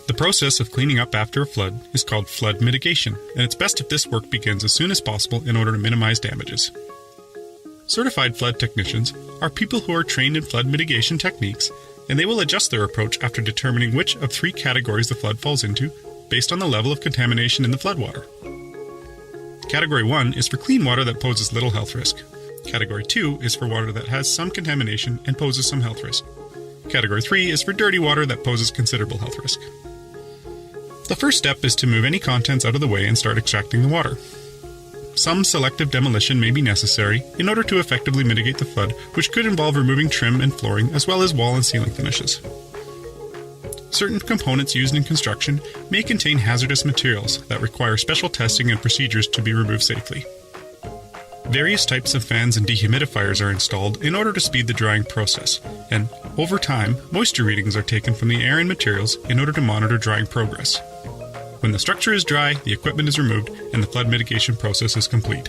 The process of cleaning up after a flood is called flood mitigation, and it's best if this work begins as soon as possible in order to minimize damages. Certified flood technicians are people who are trained in flood mitigation techniques, and they will adjust their approach after determining which of 3 categories the flood falls into based on the level of contamination in the floodwater. Category 1 is for clean water that poses little health risk. Category 2 is for water that has some contamination and poses some health risk. Category 3 is for dirty water that poses considerable health risk. The first step is to move any contents out of the way and start extracting the water. Some selective demolition may be necessary in order to effectively mitigate the flood, which could involve removing trim and flooring as well as wall and ceiling finishes. Certain components used in construction may contain hazardous materials that require special testing and procedures to be removed safely. Various types of fans and dehumidifiers are installed in order to speed the drying process, and over time, moisture readings are taken from the air and materials in order to monitor drying progress. When the structure is dry, the equipment is removed, and the flood mitigation process is complete.